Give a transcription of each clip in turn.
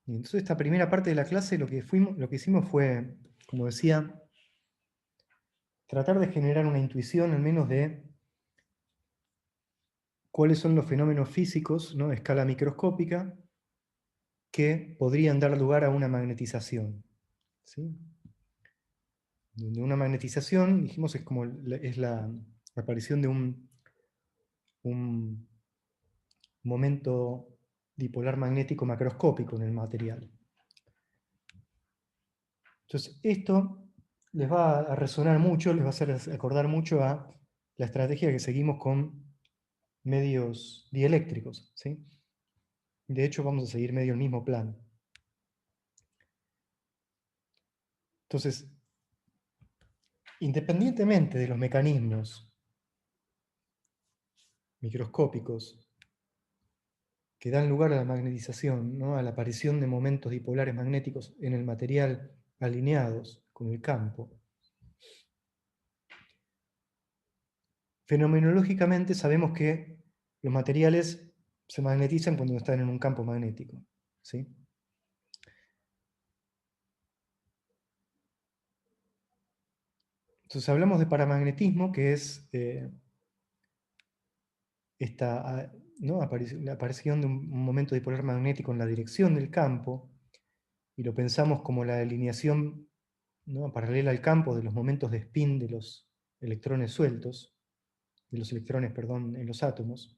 Y entonces esta primera parte de la clase lo que hicimos fue, como decía, tratar de generar una intuición al menos de cuáles son los fenómenos físicos, ¿no?, a escala microscópica que podrían dar lugar a una magnetización, ¿sí? Donde una magnetización, dijimos, es como es la aparición de un momento dipolar magnético macroscópico en el material. Entonces, esto les va a resonar mucho, les va a hacer acordar mucho a la estrategia que seguimos con medios dieléctricos, ¿sí? De hecho, vamos a seguir medio el mismo plan. Entonces, independientemente de los mecanismos microscópicos que dan lugar a la magnetización, ¿no?, a la aparición de momentos dipolares magnéticos en el material alineados con el campo, fenomenológicamente sabemos que los materiales se magnetizan cuando están en un campo magnético, ¿sí? Entonces hablamos de paramagnetismo, que es esta, ¿no?, la aparición de un momento dipolar magnético en la dirección del campo, y lo pensamos como la alineación, ¿no?, paralela al campo de los momentos de spin de los electrones sueltos, perdón, en los átomos.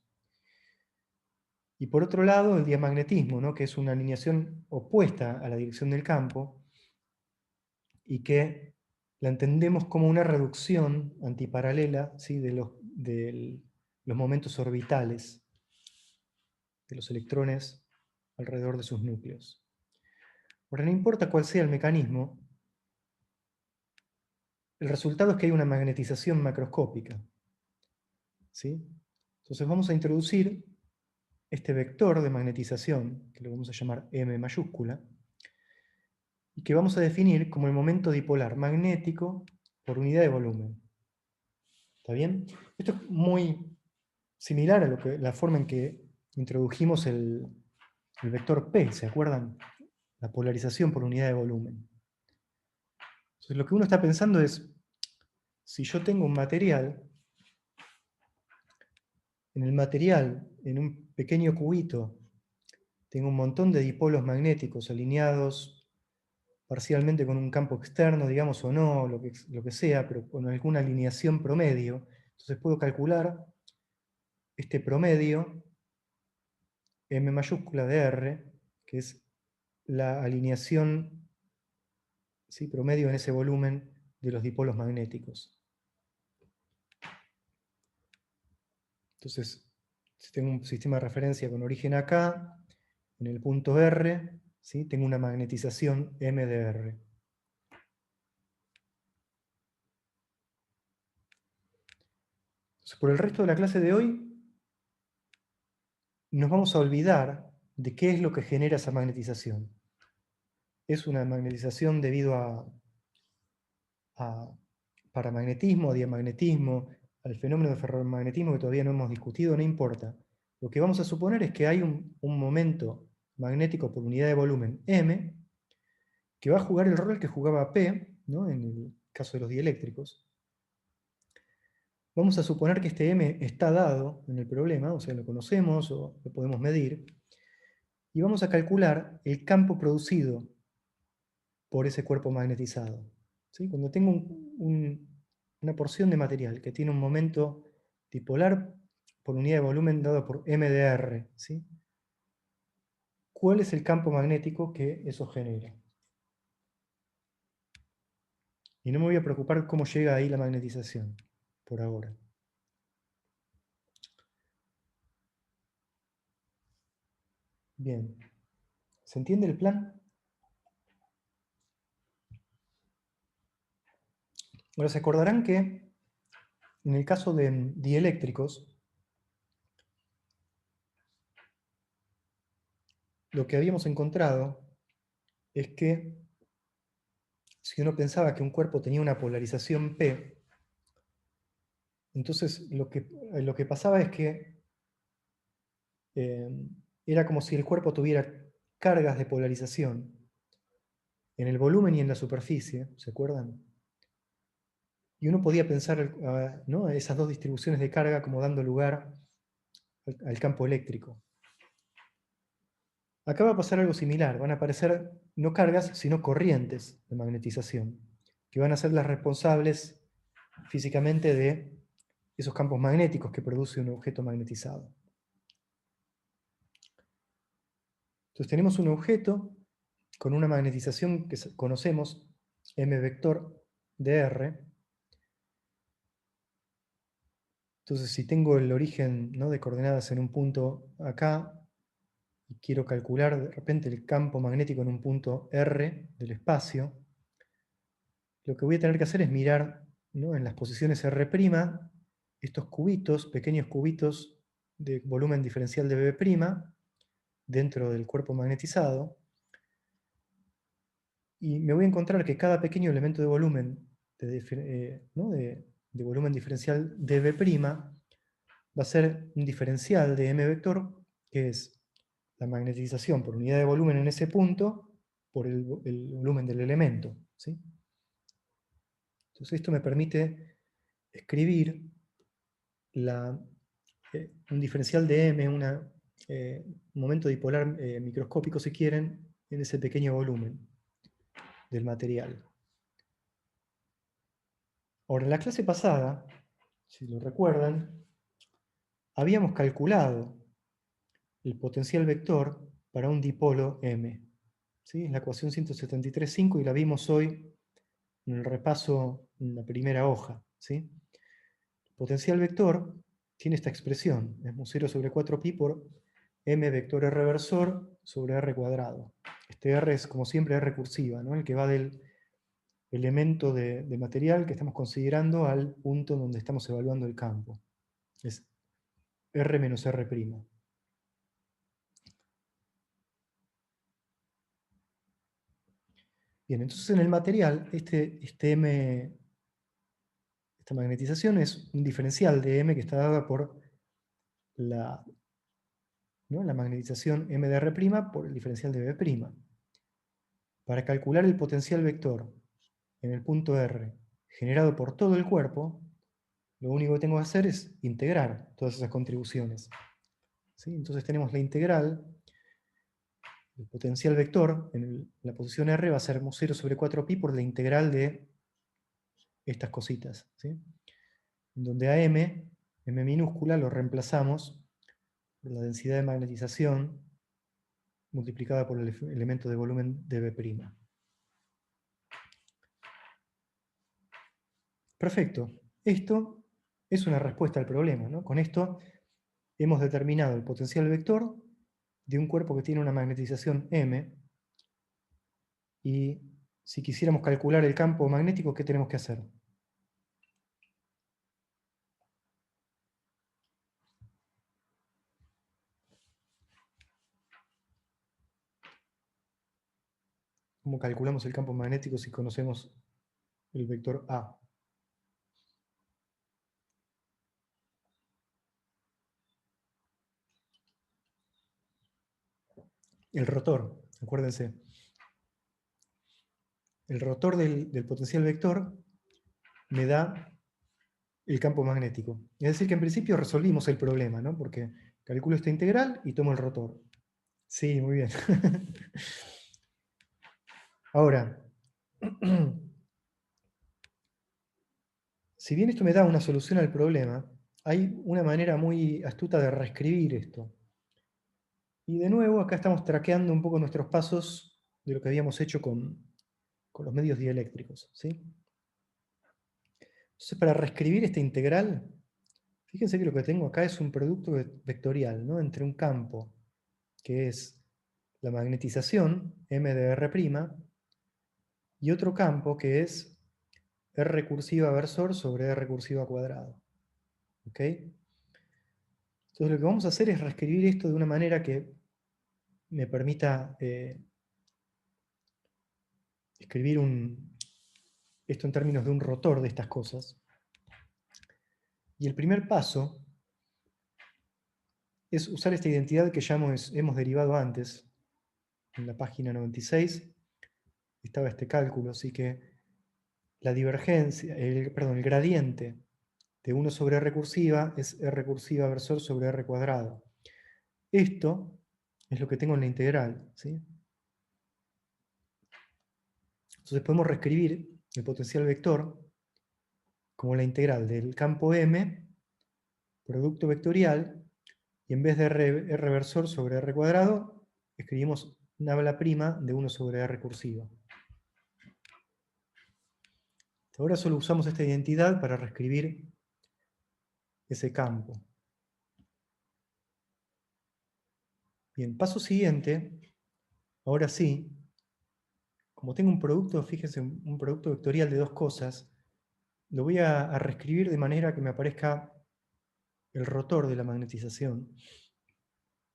Y por otro lado, el diamagnetismo, ¿no?, que es una alineación opuesta a la dirección del campo, y que la entendemos como una reducción antiparalela, ¿sí?, de los momentos orbitales de los electrones alrededor de sus núcleos. Ahora, no importa cuál sea el mecanismo, el resultado es que hay una magnetización macroscópica, ¿sí? Entonces vamos a introducir este vector de magnetización, que lo vamos a llamar M mayúscula, y que vamos a definir como el momento dipolar magnético por unidad de volumen. ¿Está bien? Esto es muy similar a la forma en que introdujimos el vector P, ¿se acuerdan? La polarización por unidad de volumen. Entonces lo que uno está pensando es, si yo tengo un material, en el material, en un pequeño cubito, tengo un montón de dipolos magnéticos alineados parcialmente con un campo externo, digamos, o no, lo que sea, pero con alguna alineación promedio. Entonces puedo calcular este promedio, M mayúscula de R, que es la alineación, ¿sí?, promedio en ese volumen de los dipolos magnéticos. Entonces, si tengo un sistema de referencia con origen acá, en el punto R, ¿sí?, tengo una magnetización M de R. Entonces, por el resto de la clase de hoy, nos vamos a olvidar de qué es lo que genera esa magnetización. Es una magnetización debido a paramagnetismo, a diamagnetismo, al fenómeno de ferromagnetismo que todavía no hemos discutido, no importa. Lo que vamos a suponer es que hay un momento magnético por unidad de volumen M, que va a jugar el rol que jugaba P, ¿no?, en el caso de los dieléctricos. Vamos a suponer que este M está dado en el problema, o sea, lo conocemos o lo podemos medir, y vamos a calcular el campo producido por ese cuerpo magnetizado, ¿sí? Cuando tengo una porción de material que tiene un momento dipolar por unidad de volumen dado por M de R, ¿sí?, ¿cuál es el campo magnético que eso genera? Y no me voy a preocupar cómo llega ahí la magnetización, por ahora. Bien, ¿se entiende el plan? Ahora se acordarán que en el caso de dieléctricos, lo que habíamos encontrado es que si uno pensaba que un cuerpo tenía una polarización P, entonces lo que pasaba es que era como si el cuerpo tuviera cargas de polarización en el volumen y en la superficie, ¿se acuerdan? Y uno podía pensar, ¿no?, esas dos distribuciones de carga como dando lugar al campo eléctrico. Acá va a pasar algo similar, van a aparecer no cargas, sino corrientes de magnetización, que van a ser las responsables físicamente de esos campos magnéticos que produce un objeto magnetizado. Entonces tenemos un objeto con una magnetización que conocemos, m vector de R. Entonces si tengo el origen, ¿no?, de coordenadas en un punto acá, y quiero calcular de repente el campo magnético en un punto R del espacio, lo que voy a tener que hacer es mirar, ¿no?, en las posiciones R', estos cubitos, pequeños cubitos de volumen diferencial de B', dentro del cuerpo magnetizado, y me voy a encontrar que cada pequeño elemento de volumen, ¿no?, de volumen diferencial de B', va a ser un diferencial de m vector, que es la magnetización por unidad de volumen en ese punto, por el volumen del elemento, ¿sí? Entonces esto me permite escribir un diferencial de m, un momento dipolar microscópico, si quieren, en ese pequeño volumen del material. Ahora, en la clase pasada, si lo recuerdan, habíamos calculado el potencial vector para un dipolo m. ¿Sí? Es la ecuación 173.5 y la vimos hoy en el repaso en la primera hoja, ¿sí? El potencial vector tiene esta expresión, es mu0 sobre 4pi por m vector r versor sobre r cuadrado. Este r es, como siempre, r recursiva, ¿no?, el que va del elemento de material que estamos considerando al punto donde estamos evaluando el campo. Es r menos r'. Bien, entonces en el material, esta magnetización es un diferencial de m que está dada por la magnetización m de r' por el diferencial de B'. Para calcular el potencial vector en el punto R generado por todo el cuerpo, lo único que tengo que hacer es integrar todas esas contribuciones, ¿sí? Entonces tenemos la integral, el potencial vector en la posición R va a ser mu0 sobre 4pi por la integral de estas cositas, ¿sí? Donde a m minúscula, lo reemplazamos por la densidad de magnetización multiplicada por el elemento de volumen de B'. Perfecto. Esto es una respuesta al problema, ¿no? Con esto hemos determinado el potencial vector de un cuerpo que tiene una magnetización m, y si quisiéramos calcular el campo magnético, ¿qué tenemos que hacer? ¿Cómo calculamos el campo magnético si conocemos el vector A? El rotor, acuérdense. El rotor del potencial vector me da el campo magnético. Es decir, que en principio resolvimos el problema, ¿no? Porque calculo esta integral y tomo el rotor. Sí, muy bien. Ahora, si bien esto me da una solución al problema, hay una manera muy astuta de reescribir esto. Y de nuevo, acá estamos traqueando un poco nuestros pasos de lo que habíamos hecho con los medios dieléctricos, ¿sí? Entonces, para reescribir esta integral, fíjense que lo que tengo acá es un producto vectorial, ¿no?, entre un campo, que es la magnetización, m de r', y otro campo, que es r recursiva versor sobre r recursiva cuadrado. ¿Ok? Entonces lo que vamos a hacer es reescribir esto de una manera que me permita escribir esto en términos de un rotor de estas cosas. Y el primer paso es usar esta identidad que ya hemos derivado antes, en la página 96 estaba este cálculo, así que la divergencia, el gradiente de 1 sobre r recursiva es r recursiva versor sobre r cuadrado. Esto es lo que tengo en la integral, ¿sí? Entonces podemos reescribir el potencial vector como la integral del campo M, producto vectorial, y en vez de r versor sobre r cuadrado, escribimos nabla prima de 1 sobre r recursiva. Ahora solo usamos esta identidad para reescribir ese campo. Bien, paso siguiente, ahora sí, como tengo un producto, fíjense, un producto vectorial de dos cosas, lo voy a reescribir de manera que me aparezca el rotor de la magnetización.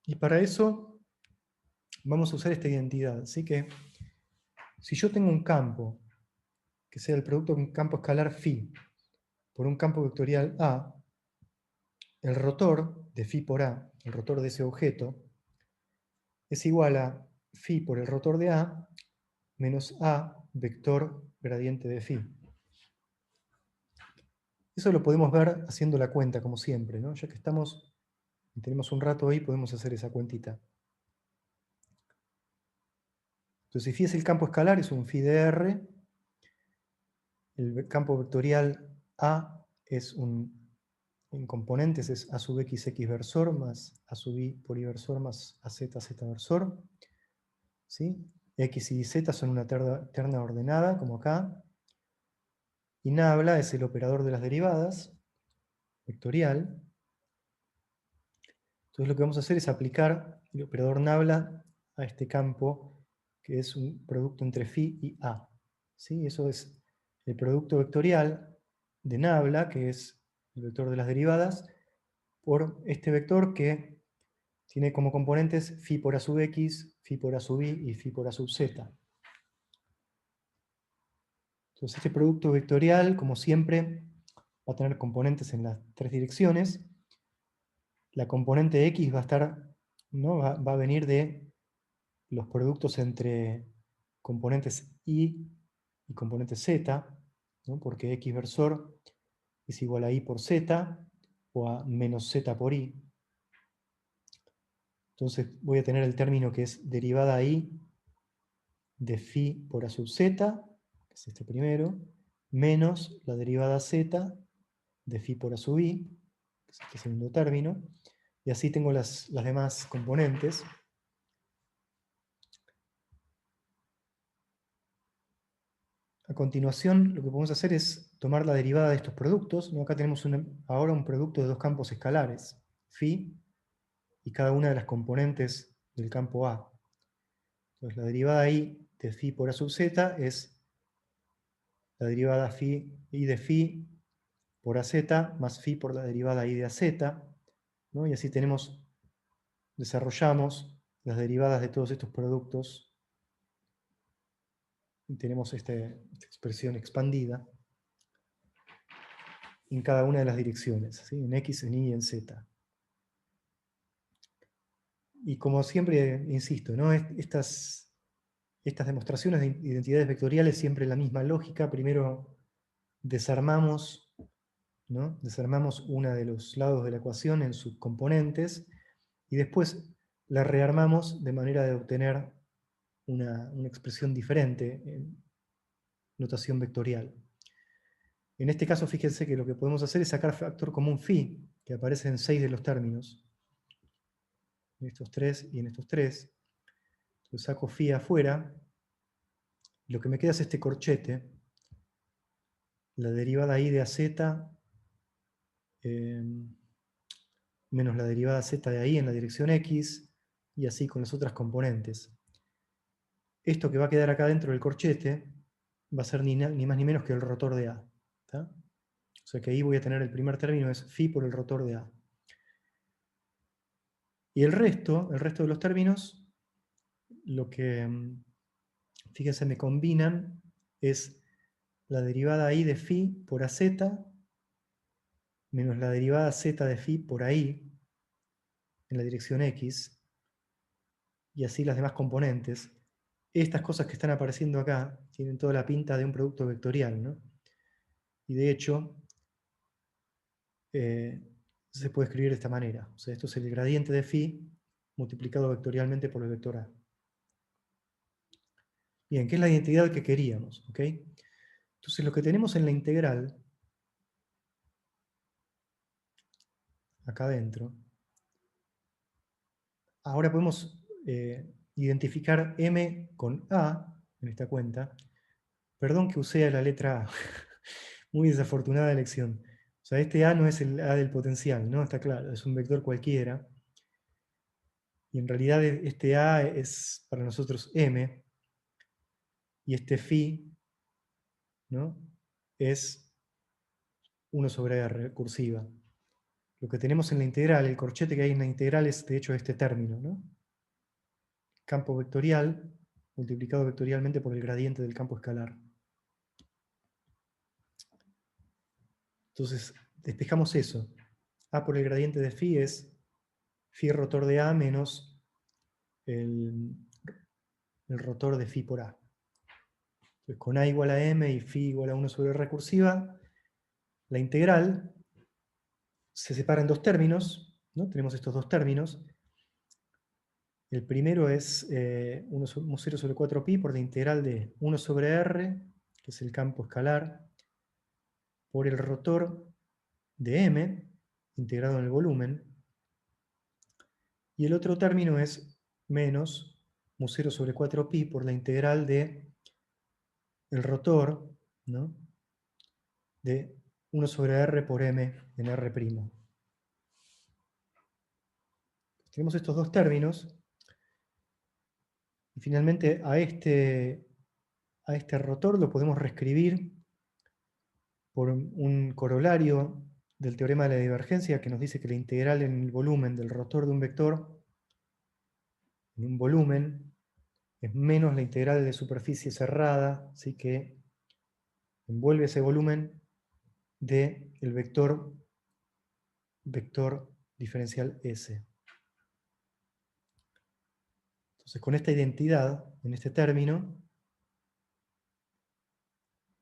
Y para eso vamos a usar esta identidad. Así que, si yo tengo un campo, que sea el producto de un campo escalar φ, por un campo vectorial A, el rotor de φ por A, el rotor de ese objeto, es igual a φ por el rotor de A menos A vector gradiente de φ. Eso lo podemos ver haciendo la cuenta, como siempre, ¿no? Ya que estamos y tenemos un rato ahí, podemos hacer esa cuentita. Entonces, si φ es el campo escalar, es un φ de R. El campo vectorial A es en componentes es A sub x versor más A sub y por y versor más AZ versor. ¿Sí? X y Z son una terna ordenada, como acá. Y nabla es el operador de las derivadas, vectorial. Entonces lo que vamos a hacer es aplicar el operador nabla a este campo, que es un producto entre φ y A. ¿Sí? Eso es el producto vectorial de nabla, que es el vector de las derivadas, por este vector que tiene como componentes φ por A sub x, φ por A sub y φ por A sub z. Entonces este producto vectorial, como siempre, va a tener componentes en las tres direcciones. La componente x va a estar, ¿no? va a venir de los productos entre componentes y componentes z, ¿no? Porque x versor es igual a y por z, o a menos z por y. Entonces voy a tener el término que es derivada y de φ por a sub z, que es este primero, menos la derivada z de φ por a sub i, que es este segundo término, y así tengo las demás componentes. A continuación, lo que podemos hacer es tomar la derivada de estos productos, ¿no? Acá tenemos ahora un producto de dos campos escalares, φ y cada una de las componentes del campo A. Entonces la derivada i de φ por a sub z es la derivada i de φ por az más φ por la derivada i de az, ¿no? Y así desarrollamos las derivadas de todos estos productos y tenemos esta expresión expandida en cada una de las direcciones, ¿sí? En x, en y y en z. Y como siempre, insisto, ¿no? Estas demostraciones de identidades vectoriales siempre la misma lógica. Primero desarmamos, ¿no? Desarmamos uno de los lados de la ecuación en sus componentes y después la rearmamos de manera de obtener una expresión diferente en notación vectorial. En este caso, fíjense que lo que podemos hacer es sacar factor común φ, que aparece en 6 de los términos, en estos 3 y en estos 3. Entonces saco φ afuera, y lo que me queda es este corchete, la derivada i de az menos la derivada z de ahí en la dirección x, y así con las otras componentes. Esto que va a quedar acá dentro del corchete va a ser ni más ni menos que el rotor de A. ¿Tá? O sea que ahí voy a tener el primer término, es φ por el rotor de A. Y el resto de los términos, lo que, fíjense, me combinan es la derivada i de φ por az menos la derivada z de φ por ahí en la dirección x, y así las demás componentes, estas cosas que están apareciendo acá tienen toda la pinta de un producto vectorial, ¿no? Y de hecho, se puede escribir de esta manera. O sea, esto es el gradiente de phi multiplicado vectorialmente por el vector A. Bien, ¿qué es la identidad que queríamos? ¿Ok? Entonces lo que tenemos en la integral, acá adentro, ahora podemos identificar M con A en esta cuenta. Perdón que usé la letra A. Muy desafortunada elección. O sea, este A no es el A del potencial, ¿no? Está claro, es un vector cualquiera. Y en realidad este A es para nosotros M, y este phi, ¿no? Es 1 sobre R, cursiva. Lo que tenemos en la integral, el corchete que hay en la integral es de hecho este término, ¿no? Campo vectorial multiplicado vectorialmente por el gradiente del campo escalar. Entonces, despejamos eso. A por el gradiente de phi es phi rotor de A menos el rotor de phi por A. Entonces, con A igual a M y phi igual a 1 sobre R recursiva, la integral se separa en dos términos, ¿no? Tenemos estos dos términos. El primero es 1 0 sobre 4pi por la integral de 1 sobre R, que es el campo escalar, por el rotor de M, integrado en el volumen. Y el otro término es menos mu 0 sobre 4pi por la integral de el rotor, ¿no? De 1 sobre R por M en R'. Tenemos estos dos términos, y finalmente a este rotor lo podemos reescribir por un corolario del teorema de la divergencia que nos dice que la integral en el volumen del rotor de un vector en un volumen es menos la integral de superficie cerrada, así que envuelve ese volumen del vector diferencial S. Entonces, con esta identidad, en este término,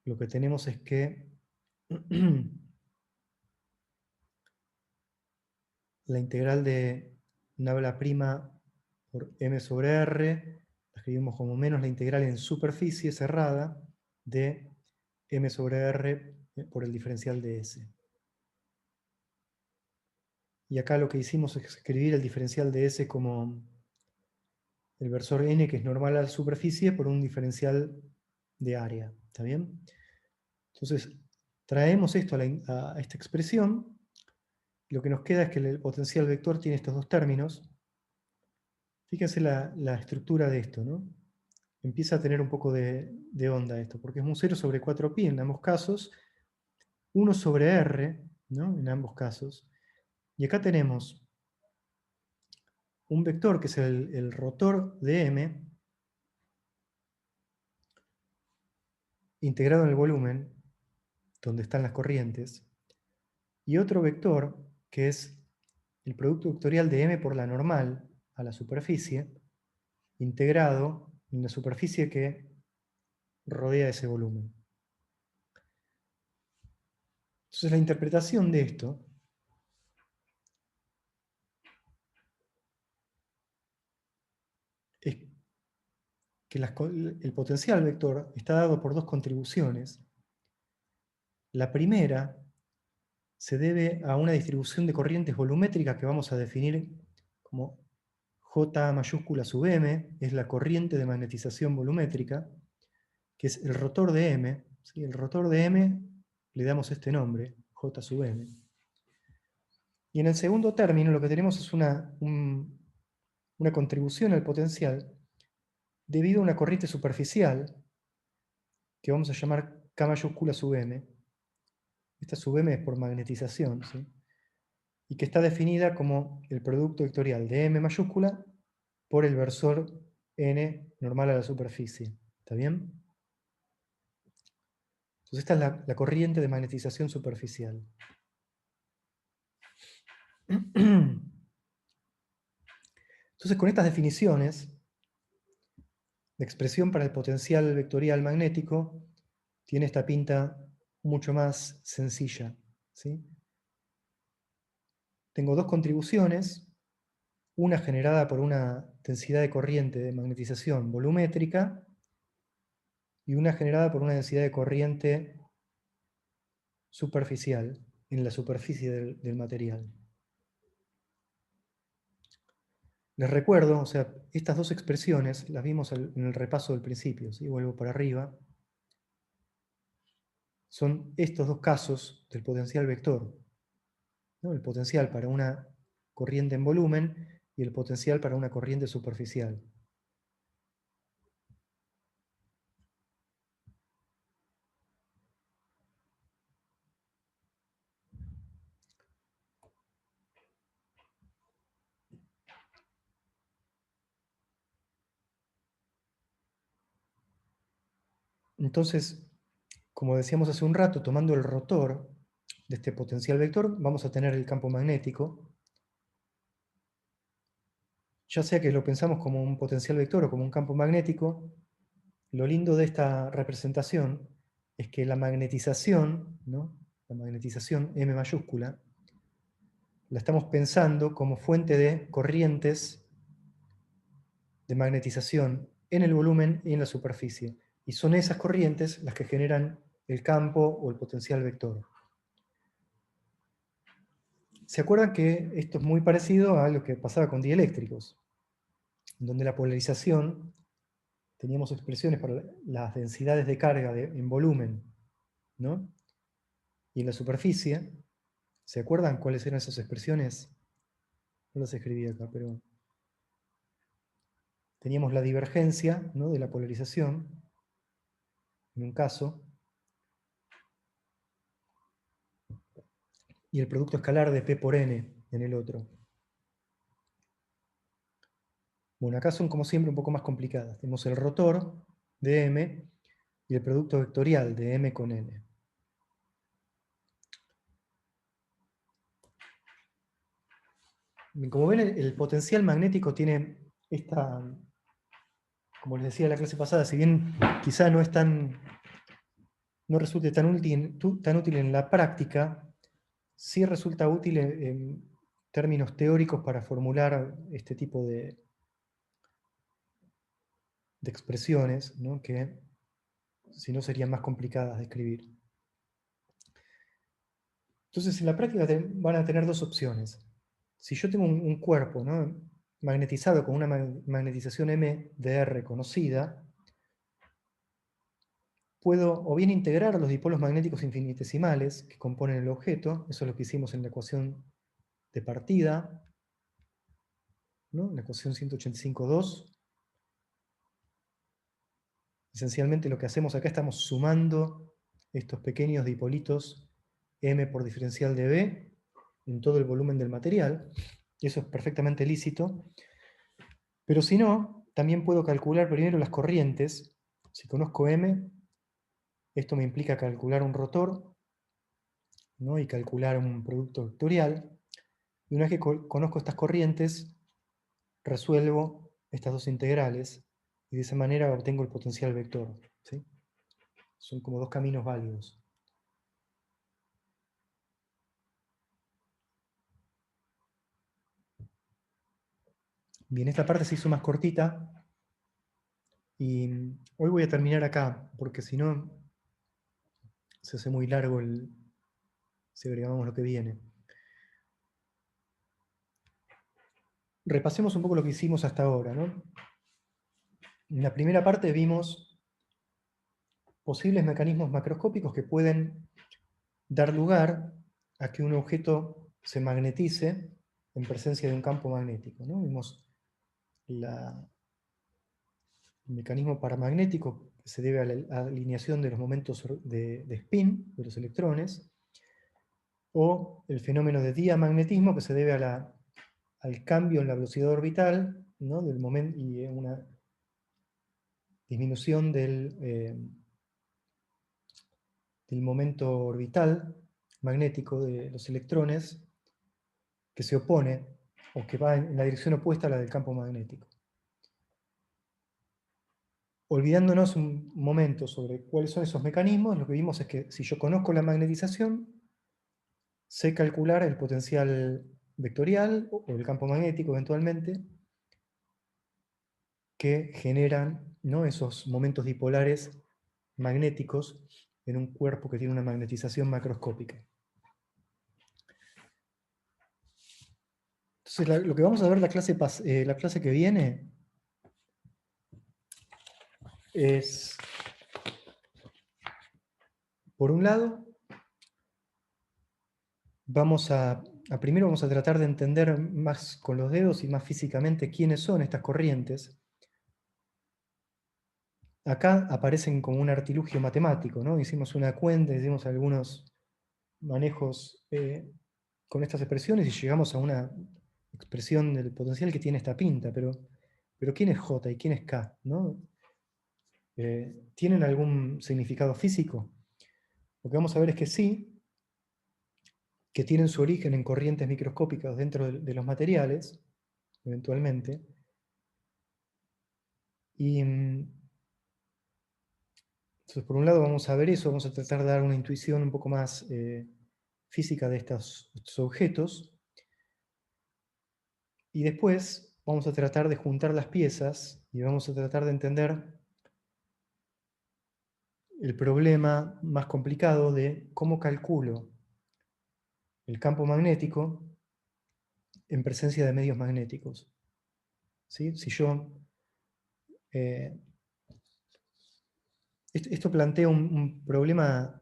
lo que tenemos es que la integral de nabla prima por M sobre R, la escribimos como menos la integral en superficie cerrada de M sobre R por el diferencial de S. Y acá lo que hicimos es escribir el diferencial de S como el versor n, que es normal a la superficie, por un diferencial de área. ¿Está bien? Entonces, traemos esto a esta expresión. Lo que nos queda es que el potencial vector tiene estos dos términos. Fíjense la estructura de esto, ¿no? Empieza a tener un poco de onda esto, porque es un 0 sobre 4pi en ambos casos, 1 sobre r, ¿no? En ambos casos. Y acá tenemos un vector que es el rotor de M, integrado en el volumen, donde están las corrientes, y otro vector que es el producto vectorial de M por la normal a la superficie, integrado en la superficie que rodea ese volumen. Entonces la interpretación de esto es que el potencial vector está dado por dos contribuciones. La primera se debe a una distribución de corrientes volumétricas que vamos a definir como J mayúscula sub M, es la corriente de magnetización volumétrica, que es el rotor de M. ¿Sí? El rotor de M le damos este nombre, J sub M. Y en el segundo término lo que tenemos es una contribución al potencial debido a una corriente superficial que vamos a llamar K mayúscula sub M. Esta sub M es por magnetización, ¿sí? Y que está definida como el producto vectorial de M mayúscula por el versor N normal a la superficie. ¿Está bien? Entonces esta es la corriente de magnetización superficial. Entonces con estas definiciones la expresión para el potencial vectorial magnético tiene esta pinta mucho más sencilla, ¿sí? Tengo dos contribuciones, una generada por una densidad de corriente de magnetización volumétrica y una generada por una densidad de corriente superficial en la superficie del material. Les recuerdo, o sea, estas dos expresiones las vimos en el repaso del principio, ¿sí? Vuelvo para arriba. Son estos dos casos del potencial vector, ¿no? El potencial para una corriente en volumen y el potencial para una corriente superficial. Entonces, como decíamos hace un rato, tomando el rotor de este potencial vector, vamos a tener el campo magnético, ya sea que lo pensamos como un potencial vector o como un campo magnético. Lo lindo de esta representación es que la magnetización, ¿no? La magnetización M mayúscula, la estamos pensando como fuente de corrientes de magnetización en el volumen y en la superficie. Y son esas corrientes las que generan el campo o el potencial vector. ¿Se acuerdan que esto es muy parecido a lo que pasaba con dieléctricos? Donde la polarización, teníamos expresiones para las densidades de carga en volumen, ¿no? Y en la superficie, ¿se acuerdan cuáles eran esas expresiones? No las escribí acá, pero teníamos la divergencia, ¿no?, de la polarización, en un caso, y el producto escalar de P por N en el otro. Bueno, acá son como siempre un poco más complicadas. Tenemos el rotor de M y el producto vectorial de M con N. Como ven, el potencial magnético tiene esta, como les decía en la clase pasada, si bien quizá no resulte tan útil en la práctica, sí resulta útil en términos teóricos para formular este tipo de expresiones, ¿no?, que si no serían más complicadas de escribir. Entonces, en la práctica van a tener dos opciones. Si yo tengo un cuerpo, ¿no?, magnetizado con una magnetización M de R conocida, puedo o bien integrar los dipolos magnéticos infinitesimales que componen el objeto, eso es lo que hicimos en la ecuación de partida, ¿no?, la ecuación 185.2. Esencialmente lo que hacemos acá, estamos sumando estos pequeños dipolitos M por diferencial de B en todo el volumen del material, y eso es perfectamente lícito. Pero si no, también puedo calcular primero las corrientes. Si conozco M, esto me implica calcular un rotor, ¿no?, y calcular un producto vectorial. Y una vez que conozco estas corrientes, resuelvo estas dos integrales, y de esa manera obtengo el potencial vector, ¿sí? Son como dos caminos válidos. Bien, esta parte se hizo más cortita, y hoy voy a terminar acá, porque si no, se hace muy largo si agregamos lo que viene. Repasemos un poco lo que hicimos hasta ahora, ¿no? En la primera parte vimos posibles mecanismos macroscópicos que pueden dar lugar a que un objeto se magnetice en presencia de un campo magnético, ¿no? Vimos el mecanismo paramagnético, que se debe a la alineación de los momentos de spin de los electrones, o el fenómeno de diamagnetismo, que se debe al cambio en la velocidad orbital, ¿no?, del momento, y una disminución del momento orbital magnético de los electrones, que se opone o que va en la dirección opuesta a la del campo magnético. olvidándonos un momento sobre cuáles son esos mecanismos, lo que vimos es que si yo conozco la magnetización, sé calcular el potencial vectorial o el campo magnético eventualmente, que generan, ¿no?, esos momentos dipolares magnéticos en un cuerpo que tiene una magnetización macroscópica. Entonces, lo que vamos a ver la clase que viene es, por un lado, primero vamos a tratar de entender más con los dedos y más físicamente quiénes son estas corrientes. Acá aparecen como un artilugio matemático, ¿no? Hicimos una cuenta, hicimos algunos manejos con estas expresiones y llegamos a una expresión del potencial que tiene esta pinta, pero ¿quién es J y quién es K? ¿No? ¿Tienen algún significado físico? Lo que vamos a ver es que sí, que tienen su origen en corrientes microscópicas dentro de los materiales, eventualmente, y entonces por un lado vamos a ver eso, vamos a tratar de dar una intuición un poco más física de estos objetos, y después vamos a tratar de juntar las piezas y vamos a tratar de entender el problema más complicado de cómo calculo el campo magnético en presencia de medios magnéticos. ¿Sí? Si yo... eh, esto plantea un problema,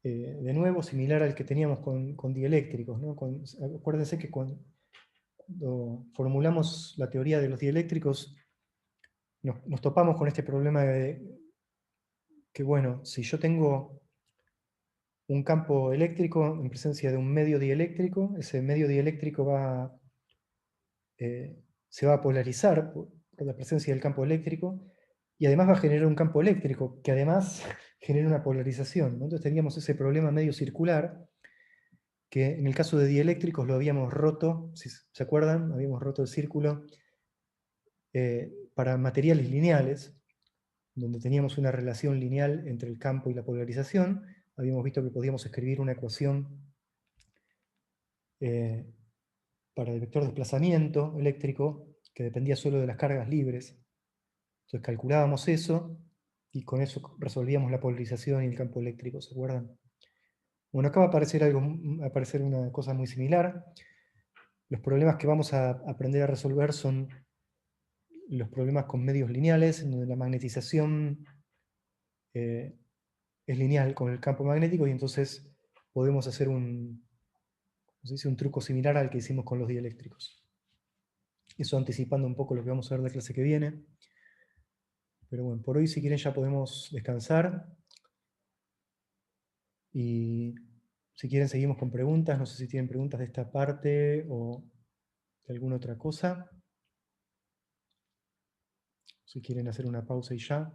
de nuevo, similar al que teníamos con dieléctricos, ¿no? Acuérdense que cuando formulamos la teoría de los dieléctricos, nos topamos con este problema de que, bueno, si yo tengo un campo eléctrico en presencia de un medio dieléctrico, ese medio dieléctrico se va a polarizar por la presencia del campo eléctrico, y además va a generar un campo eléctrico, que además genera una polarización, ¿no? Entonces teníamos ese problema medio circular, que en el caso de dieléctricos lo habíamos roto, si se acuerdan, habíamos roto el círculo para materiales lineales, donde teníamos una relación lineal entre el campo y la polarización. Habíamos visto que podíamos escribir una ecuación eh, para el vector de desplazamiento eléctrico que dependía solo de las cargas libres. Entonces calculábamos eso y con eso resolvíamos la polarización y el campo eléctrico, ¿se acuerdan? Bueno, acá va a aparecer una cosa muy similar. Los problemas que vamos a aprender a resolver son los problemas con medios lineales, en donde la magnetización eh, es lineal con el campo magnético, y entonces podemos hacer ¿cómo se dice?, un truco similar al que hicimos con los dieléctricos. Eso anticipando un poco lo que vamos a ver la clase que viene. Pero bueno, por hoy, si quieren, ya podemos descansar. Y si quieren, seguimos con preguntas. No sé si tienen preguntas de esta parte o de alguna otra cosa. Si quieren hacer una pausa y ya.